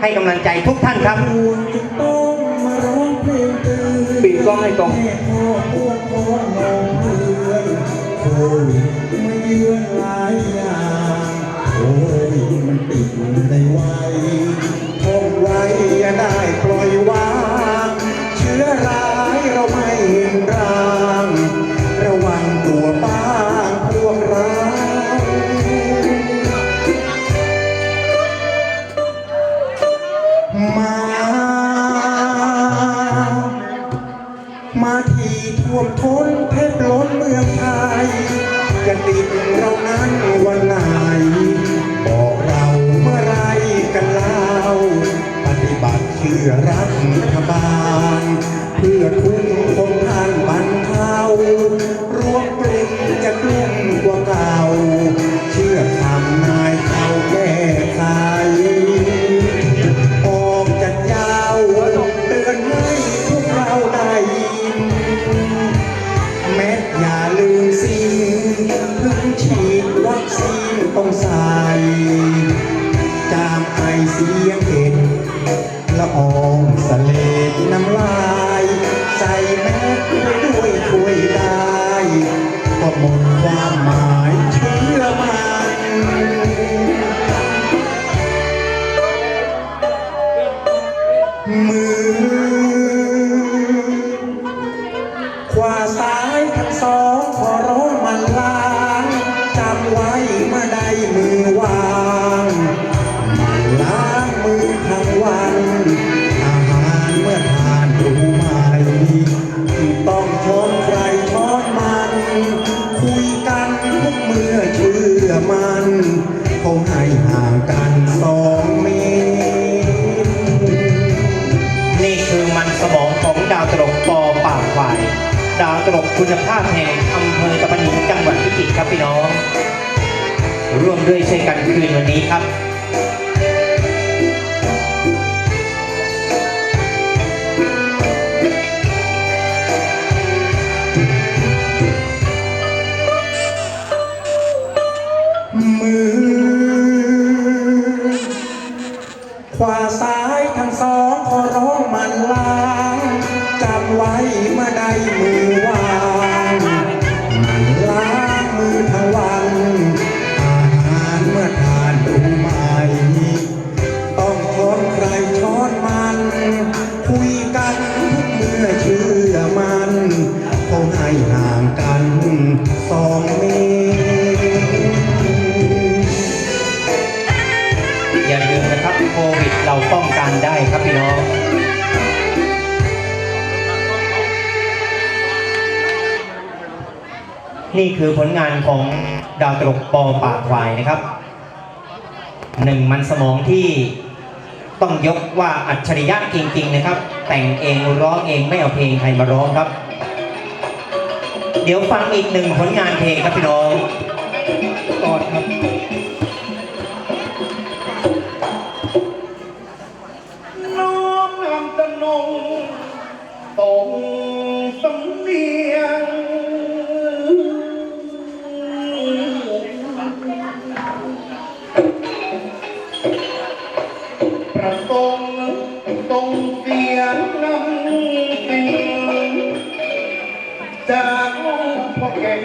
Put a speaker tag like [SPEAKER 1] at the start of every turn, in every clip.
[SPEAKER 1] ให้กำลังใจทุกท่านครับ
[SPEAKER 2] ปีกล้องให้ตรง
[SPEAKER 3] โควิดมาเยือนหลายอย่างโอ้ยมันติดได้ไวท่องไว้อย่าได้ปล่อยวางเชื้อร้ายเราไม่เห็นร่างระวังตัวบ้างพวกเรามาที่ท่วมท้นเพชรล้นเมืองไทยจะติดเรานั้นวันไหนบอกเราเมื่อไรกันเล่าปฏิบัติเชื่อรัฐบาลเพื่อทุนคนท่านบรรเทารวมกลุ่มจะกลุ่มกว่าเก่าเชื่อคำนายเขาแก้ไขออกจัดยาวเตือนให้พวกเราได้ยินแม้อย่าลืมสิ่งถึงฉีดวัคซีนต้องใส่จามไอเสียงเห็นละอองสะเลดน้ำลายใส่แมสไปด้วยช่วยได้ก็หมดความหมายเชื่อมันมือขวาซ้ายทั้งสองขอร้องมันล้างจำไว้เมื่อใดมือวางมันล้างมือทั้งวันอาหารเมื่อทานรู้ไหมต้องช้อนใครช้อนมันคุยกันทุกเมื่อเชื่อมันเขาให้ห่างกัน2 เมตร
[SPEAKER 1] นี่คือมันสมองของดาวตลกปอปากควายดาวตลกคุณภาพแห่งอำเภอตะพานหินจังหวัดพิจิตรครับพี่น้องร่วมด้วยช่วยกันคืนวันนี้ครับ
[SPEAKER 3] มือขวาซ้ายทั้งสองขอร้องมันล้างจำไว้เมื่อใดมือวางมันล้างมือทั้งวันอาหารเมื่อทานรู้ไหมต้องช้อนใครช้อนมันคุยกันทุกเมื่อเชื่อมันเขาให้ห่างกัน2 เมตร
[SPEAKER 1] อย่าลืมนะครับโควิดเราป้องกันได้ครับพี่น้องนี่คือผลงานของดาวตลกปอปากควายนะครับมันสมองที่ต้องยกว่าอัจฉริยะจริงๆนะครับแต่งเองร้องเองไม่เอาเพลงใครมาร้องครับเดี๋ยวฟังอีกผลงานเพลงครับพี่น้องก่อนครับ
[SPEAKER 3] น้อมนำตะนงตรงสำเนียงประสงค์ตรงเสียงนำสิ่งจากพ่อแก่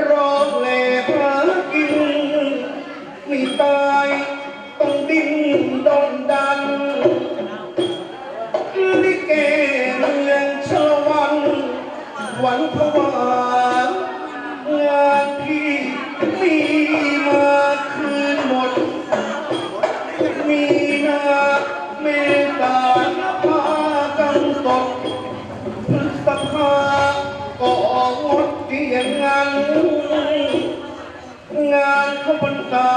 [SPEAKER 3] รอเล่หากินไม่ตายต้องดิ้นดนดันลิเกเมืองชลวันหวังผวางานที่มีมาคืนหมดมีนาเมษาพากันตกพฤษภาก็งดเที่ยงงานเข้าพรรษา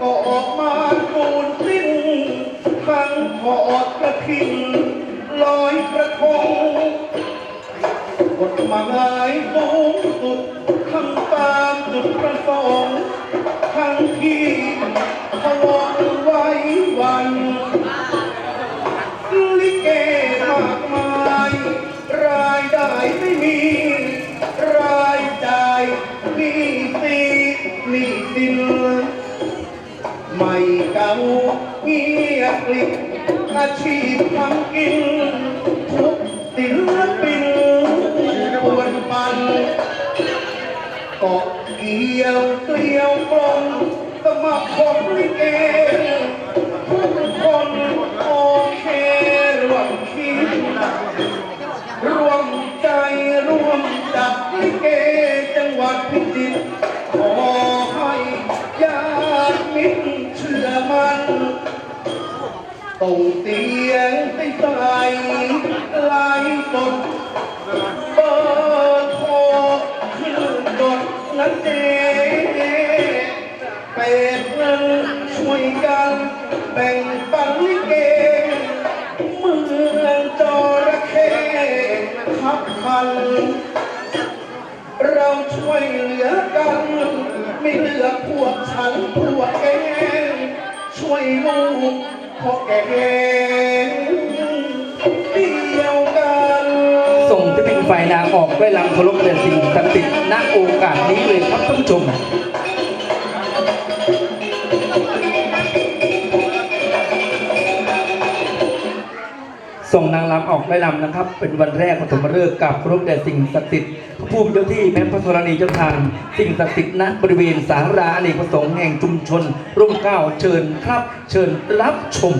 [SPEAKER 3] ก็ออกมาปูนสิ้นทั้งทอดกระถิ่นลอยกระทงกฎหมายสูงสุดทำตามจุดประสงค์ทั้งที่ทะเลาะไว้วันลิเกมากมายรายได้ไม่มีรายจ่ายหนี้สินไม่ เก่าเงียบกริบอาชีพทำกินทุกศิลปินปวนปันเกาะเกี่ยวเกลียวกลมสมัครคนลิเกทุกคนโอเคร่วมคิดร่วมใจร่วมจัดลิเกจังหวัดพิจิตรขอให้ญาติมิตรเชื่อมันส่งเสียงใสไลฟ์สดเบอร์โทรขึ้นกดนั้นเองเป็ดเงินช่วยกันแบ่งปันลิเกเมืองจระเข้ขับพันเราช่วยเหลือกันไม่เลือกพวกฉันพวกแกช่วยลูกพวกแกเดียวกัน
[SPEAKER 2] ส่งที่เป็นฝ่ายนางออกด้วยลำเคารพแด่สิ่งศักดิ์สิทธิ์ณโอกาสนี้เลยครับท่านผู้ชมส่งนางรำออกได้รำนะครับ เป็นวันแรกปฐมฤกษ์กับเคารพแด่สิ่งศักดิ์สิทธิ์พระภูมิเจ้าที่แม่พระธรณีเจ้าทางสิ่งศักดิ์สิทธิ์ณบริเวณศาลาอเนกประสงค์แห่งชุมชนร่มเกล้าเชิญครับ เชิญรับชม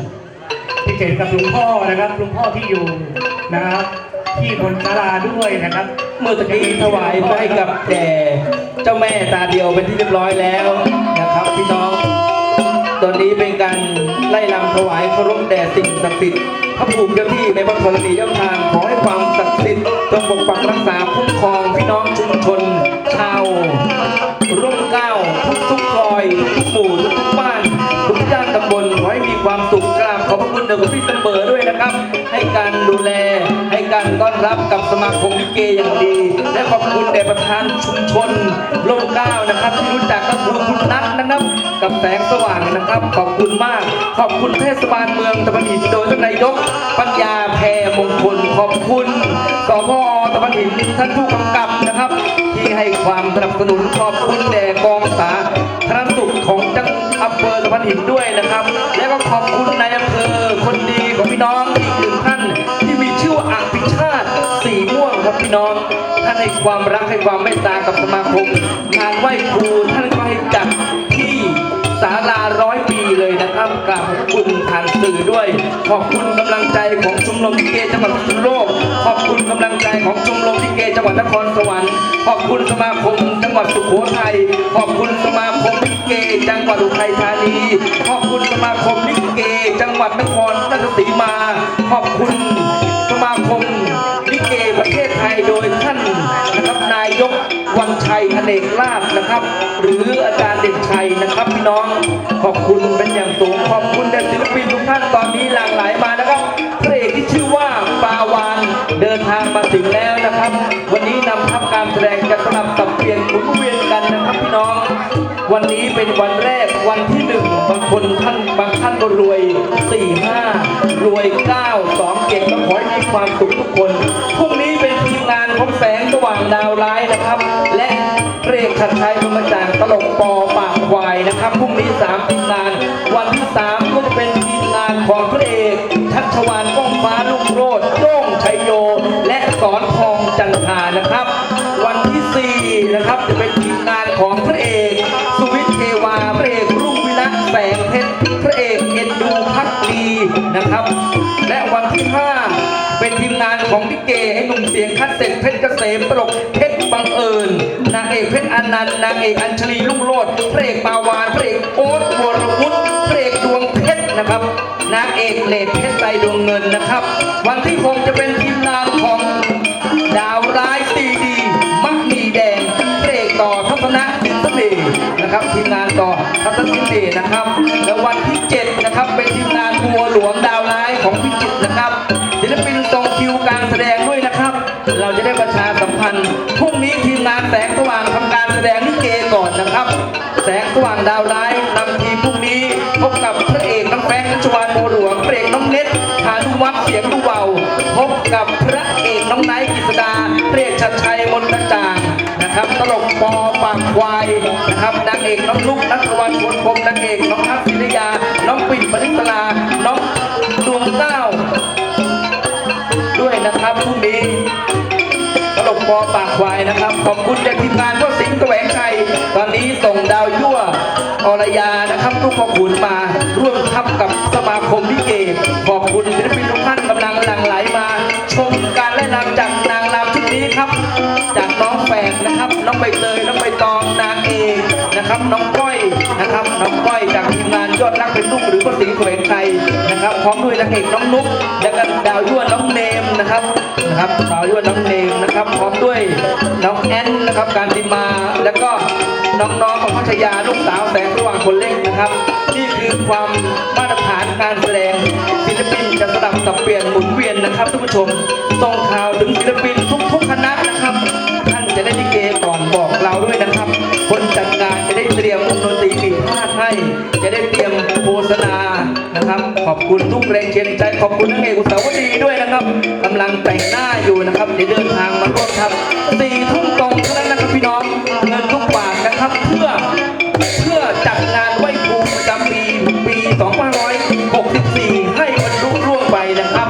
[SPEAKER 4] พิเศษกับหลวงพ่อนะครับหลวงพ่อที่อยู่นะครับที่บนศาลาด้วยนะครับ
[SPEAKER 2] เมื่อตะกี้ถวายให้กับแด่เจ้าแม่ตาเดียวเป็นที่เรียบร้อยแล้วนะครับพี่น้อง ตอนนี้เป็นการไล่ลำถวายเคารพแด่สิ่งศักดิ์สิทธิ์พระภูมิเจ้าที่ในพระธรณีเจ้าทางขอให้ความศักดิ์สิทธิ์จงปกปักรักษาคุ้มครองพี่น้องชุมชนชาวร่มเกล้าทุกซอยทุกหมู่ทุกบ้านทุกย่านตำบลขอให้มีความสุขกราบขอบพระคุณเดชคุณพี่เสมอด้วยนะครับ ให้การดูแลให้การต้อนรับกับสมาคมลิเกอย่างดี และขอบคุณแด่ประธานชุมชนร่มเกล้านะครับที่รู้จักกับคุณนัทนะครับกับแสงสว่างนะครับขอบคุณมากขอบคุณเทศบาลเมืองตะบันหินโดยท่านนายกปัญญาแพรมงคลขอบคุณสพตะบันหินท่านผู้กำกับนะครับ ที่ให้ความสนับสนุนขอบคุณแด่กองสาธารณสุขของจังหวัดอำเภอตะบันหินด้วยนะครับ และก็ขอบคุณนายอำเภอคนดีของพี่น้องอีกหนึ่งท่านที่มีชื่อว่าอภิชาติสีม่วงครับพี่น้องท่านให้ความรักให้ความเมตตากับสมาคมงานไหว้ครูท่านก็ให้จัดที่ศาลา100 ปีเลยนะครับกราบขอบคุณผ่านสื่อด้วย ขอบคุณกำลังใจของชมรมลิเกจังหวัดพิษณุโลกขอบคุณกำลังใจของชมรมลิเกจังหวัดนครสวรรค์ขอบคุณสมาคมจังหวัดสุโขทัยขอบคุณสมาคมลิเกจังหวัดอุทัยธานีขอบคุณสมาคมลิเกจังหวัดนครราชสีมาขอบคุณสมาคมลิเกประเทศไทยโดยท่านนะครับนายกวันชัยอเนกลาภนะครับหรืออาจารย์เด่นชัยนะครับพี่น้องขอบคุณเป็นอย่างสูงขอบคุณแด่ศิลปินทุกท่านตอนนี้หลั่งไหลมานะครับพระเอกที่ชื่อว่าปาวานเดินทางมาถึงแล้วนะครับวันนี้นำทัพการแสดงจะสลับสับเปลี่ยนหมุนเวียนกันนะครับพี่น้องวันนี้เป็นวันแรกวันที่1บางคนบางท่านก็รวย4-5รวย9 2 7ก็ขอให้มีความสุขทุกคนพรุ่งนี้เป็นทีมงานของแสงสว่างดาวร้ายนะครับและพระเอกชัดชัยธรรมจารย์ตลกปอปากควายนะครับพรุ่งนี้3ทีมงานวันที่3ก็จะเป็นทีมงานของพระเอกชัชวาลก้องฟ้าลุงโรดโจ้งชัยโยและสอนทองจันทานะครับวันที่4นะครับจะเป็นทีมงานของพระเอกสุวิทย์เทวาพระเอกรุ่งวิระแสงเพชรพระเอกเอ็นดูพักดีนะครับและวันที่5เป็นทีมงานของลิเกให้หนุ่มเสียงคัดเซ็ตเพชรเกษมตลกเพชรบังเอิญนางเอกเพชรอนันต์นางเอกอัญชลีลุ่งโลดพระเอกปาวานพระเอกโอ๊ตวรวุฒิพระเอกดวงเพชรนะครับนางเอกเลดเพชรใจดวงเงินนะครับวันที่6จะเป็นทีมงานของดาวร้ายซีดีมักมีแดงพระเอกต่อทัศนะสินเสน่ห์นะครับทีมงานต่อทัศนะสินเสน่ห์นะครับแล้ววันที่7นะครับเป็นทีมงานบัวหลวงดาวร้ายของพิจิตรนะครับศิลปินส่งคิวการแสดงด้วยนะครับเราจะได้ประชาสัมพันธ์พรุ่งนี้ทีมงานแสงสว่างทำการแสดงลิเกก่อนนะครับแสงสว่างดาวร้ายนำทีมพรุ่งนี้พบกับพระเอกน้องแฟงชวานโมหลวงพระเอกน้องเน็ตพานุวัฒน์เสียงดูเบาพบกับพระเอกน้องไนท์กฤษดาพระเอกชัดชัยมนต์กระจ่างนะครับตลกปอปากควายนะครับนางเอกน้องลูกนัทวันผลพรมนางเอกน้องทัพศิริยา ปอปากควายนะครับขอบคุณจากทีมงานก็สิงห์แสวงชัยตอนนี้ส่งดาวยั่วอรยานะครับทุกขคุณมาร่วมทับกับสมาคมลิเกขอบคุณศิลปินทุกท่านกำลังหลั่งไหลมาชมการไล่รำจากนางรำชุดนี้ครับจากน้องแฝดนะครับน้องใบเตยน้องใบตองนางเอกนะครับน้องก้อยนะครับน้องก้อยจากทีมงานยอดรักเป็นลูกหรือก็สิงห์แสวงชัยนะครับพร้อมด้วยนางเอกน้องนุ๊กและก็ดาวยั่วน้องเนมนะครับดาวยั่วน้องเนมนะครับพร้อมด้วยน้องแอนนะครับการติมาแล้วก็น้องๆของพัชยาลูกสาวแสงสว่างคนเล็กนะครับนี่คือความมาตรฐานการแสดงศิลปินจะสลับสับเปลี่ยนหมุนเวียนนะครับทุกผู้ชมส่งข่าวถึงศิลปินทุกคณะนะครับท่านจะได้ลิเกก่อนบอกเราด้วยนะครับคนจัดงานจะได้เตรียมวงดนตรีปีพาดให้จะได้เตรียมโฆษณานะครับขอบคุณทุกแรงเชียร์แรงใจขอบคุณนักเอกอุตสาวดีด้วยนะครับกำลังแต่งหน้าอยู่นะครับเดี๋ยวเดินทางมาร่วมครับ4 ทุ่มตรงเท่านั้นนะครับพี่น้องเงินทุกบาทนะครับเพื่อจัดงานไหว้ครูประจำปี 2564 ให้มันรุ่งร่วงไปนะครับ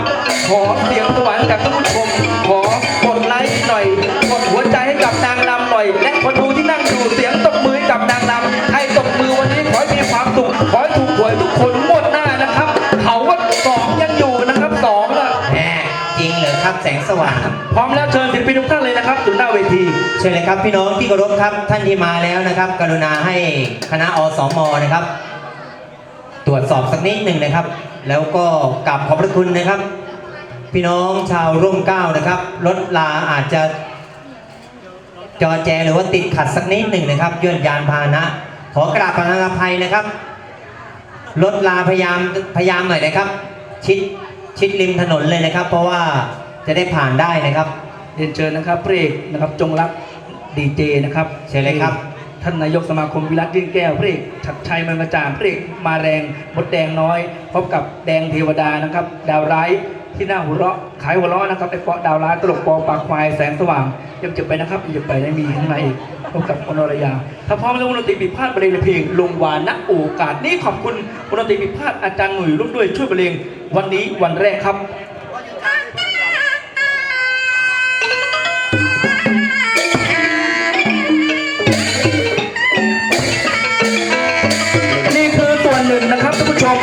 [SPEAKER 2] ขอเสียงสวรรค์จากท่านผู้ชมขอกดไลค์หน่อยกดหัวใจให้กับนางรำหน่อยและคนดูที่นั่งอยู่เสียงตบมือให้กับนางรำให้ตบมือวันนี้ขอให้มีความสุขขอให้ถูกหวยทุกคนงวดหน้านะครับเขาว่า2ยังอยู่นะครับ2อ่ะ
[SPEAKER 1] แหมจริงเหรอครับแสงสว่าง
[SPEAKER 2] พร้อมแล้วเชิญศิลปินทุกท่านเลยนะครับสู่หน้าเวที
[SPEAKER 1] เชิญเลยครับพี่น้องที่เคารพครับท่านที่มาแล้วนะครับ กรุณาให้คณะอสมนะครับ ตรวจสอบสักนิดหนึ่งนะครับ แล้วก็กราบขอบพระคุณนะครับ พี่น้องชาวร่มเกล้านะครับรถลาอาจจะจอแจหรือว่าติดขัดสักนิดหนึ่งนะครับย่นยานพาหนะ ขอกราบประทานอภัยนะครับรถลาพยายามหน่อยนะครับ ชิดริมถนนเลยนะครับ เพราะว่าจะได้ผ่านได้นะครับ
[SPEAKER 2] เรียนเชิญนะครับพระเอกนะครับจงรักดีเจนะครับ
[SPEAKER 1] เชิญเลยครับ
[SPEAKER 2] ท่านนายกสมาคมวิรัตยื่นแก้วพระเอกชัดชัยมันกระจ่างพระเอกมาแรงมดแดงน้อยพบกับแดงเทวดานะครับดาวร้ายที่หน้าหัวเราะขายหัวเราะนะครับไอ้เปาะดาวร้ายตลกปอปากควายแสงสว่างยังจะไปนะครับยังไปได้มีข้างในอีกพบกับอนรยาถ้าพร้อมแล้ววงดนตรีปิดพาดบรรเลงเพลงลงวาณโอกาสนี้ขอบคุณวงดนตรีปิดพาดอาจารย์หนุ่ยร่วมด้วยช่วยบรรเลงวันนี้วันแรกครับหนึ่งนะครับท่านผู้ชม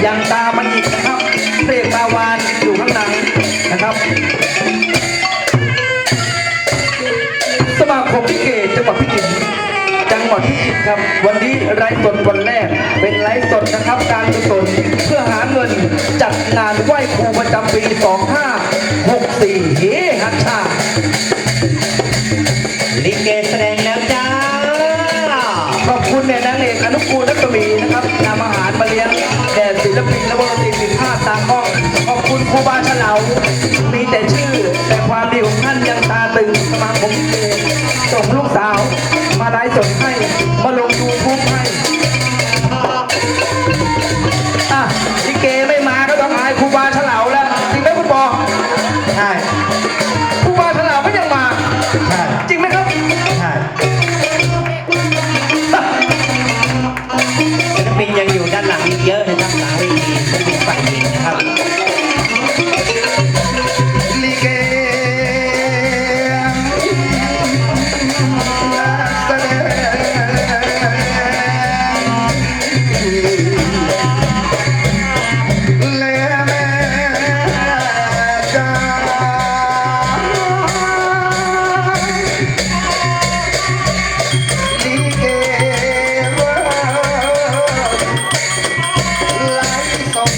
[SPEAKER 2] ยังตามมันอีกนะครับเพลงมาวานอยู่ข้างหลังนะครับสมาคมลิเกจังหวัดพิจิตรครับวันนี้ไลฟ์สดวันแรกเป็นไลฟ์สดนะครับการกุศลเพื่อหาเงินจัดงานไหว้ครูประจำปี 2564 เฮฮัทชา
[SPEAKER 1] ลิเกแสดงแล้วจ้า
[SPEAKER 2] ขอบคุณเนี่ยนางเอกอนุกูลนักมีนะครับนำอาหารมาเลี้ยงแด่ศิลปินและวงดนตรีผิดพลาดตามห้องขอบคุณครูบาเฉลามีแต่ชื่อแต่ความดีของท่านยังตาตึงสมาคมลิเกส่งลูกสาวมาไลฟ์สดให้มาลงยูทูบให้ลิเกไม่มาก็ต้องอายครูบาเฉลาแล้วจริงไหมคุณปอ
[SPEAKER 1] ใช่
[SPEAKER 2] ครูบาเฉลาก็ยังมา
[SPEAKER 1] ใช่
[SPEAKER 2] จริงไหมครับ
[SPEAKER 1] ใช่ศิลปินยังอยู่ด้านหลังอีกเยอะนะครับหลังเวทีศิลปินฝ่ายหญิงนะครับ
[SPEAKER 3] ลิเกแสดงและแม่จ้าลิเกไหลส่ง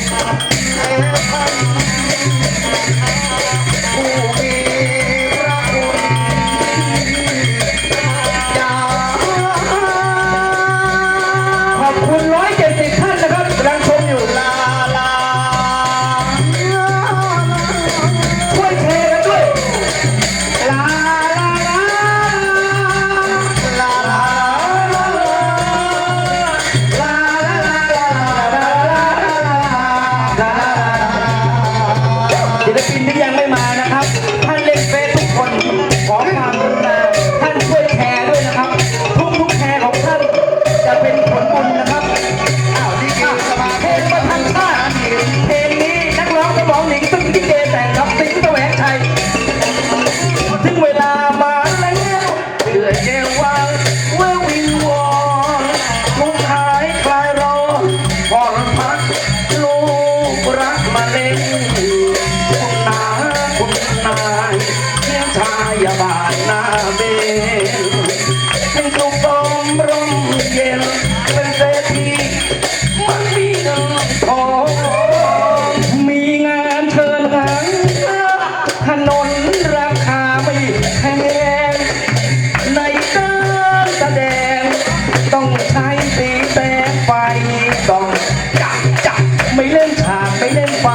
[SPEAKER 2] พอพักลูกรักมาเล่นคุณนาคุณนายเลี้ยงชายบานหน้าเบนให้สุขสมร่มเย็นเป็นเศรษฐีมันมีเงินทองมีงานเชิญหางถนนราคาไม่แพงในการแสดงต้องใช้สีแสงไฟต้องจับไม่เล่นฉากไม่เล่นไฟ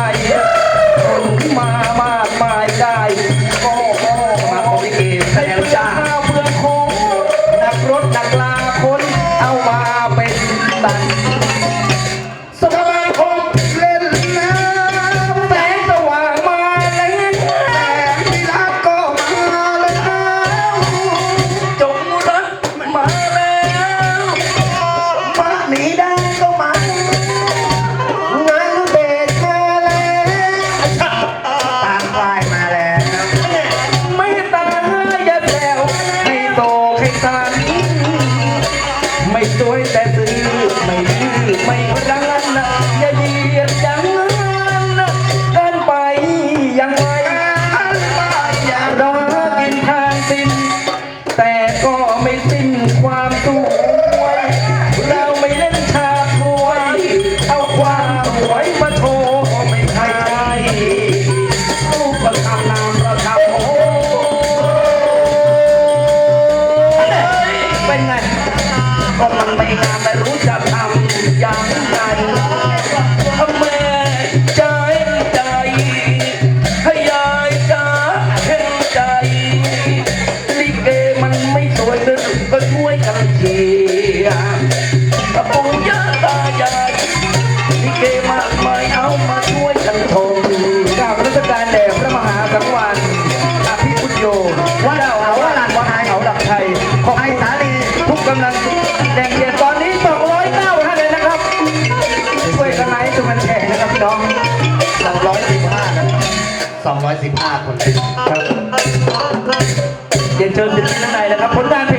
[SPEAKER 2] คนที่มามากมายได้ก็มาโอลิเกแสดงจ้าเพื่อของนักรถนักลาคนเอามาเป็นตันสมาคมเล่นน้ำแสงสว่างมาแล้วแสงวิลาก็มาแล้วจงรักมาแล้วมาหนีได้ก็มางานเบสมาแล้วตามควายมาแล้วไม่ตาอย่าแซวให้โตให้สันไม่สวยแต่ซื่อไม่ดื้อไม่รั้นนะอย่าเหยียดอย่างนั้นนะเกินไปยังไงอย่ารักกินทางสิ้นแต่ก็ไม่สิ้นความสวยเราไม่เล่นฉากรวยเอาความสวยมาโชว์ไม่ใช่รูปประทับนามประทับโอ้เป็นไง ก็มันไม่งามแต่รู้จะทำอย่างไรแม่ใจใจให้ยายจ๋าเห็นใจลิเกมันไม่สวยเลยก็ช่วยกันเชียร์ตะปูย่าตายายลิเกมากมายเอามาช่วยกันชมกราบรัชกาลแด่พระมหาสังวรอภิพุทโธว่าเจ้าอาวาสวัดเขาหลักไทยขอบคุณสาลีทุกกำลังแดงเกียรติตอนนี้209ท่านเลยนะครับช่วยกันไลค์ช่วยกันแชร์นะครับพี่น้อง215นะ215 คนครับเรียนเชิญติดที่ด้านในนะครับผลงานเพลง